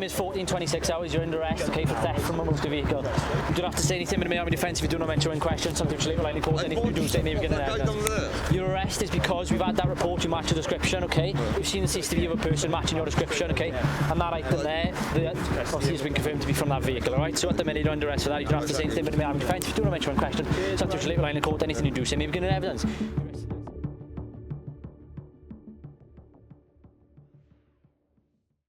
is 14-26 hours. You're under arrest, okay, for theft from a motor vehicle. You don't have to say anything in my army defence if you do not mention in question. Something which later likely cause anything you do say maybe get an evidence. Your arrest is because we've had that report, you match the description, okay? We've seen the CCTV of a person matching your description, okay? And that item there, obviously has been confirmed to be from that vehicle, alright? So at the minute you're under arrest for that. You don't have to say anything in my army defence if you do not mention in question. Something which later likely cause anything you do say maybe get an evidence.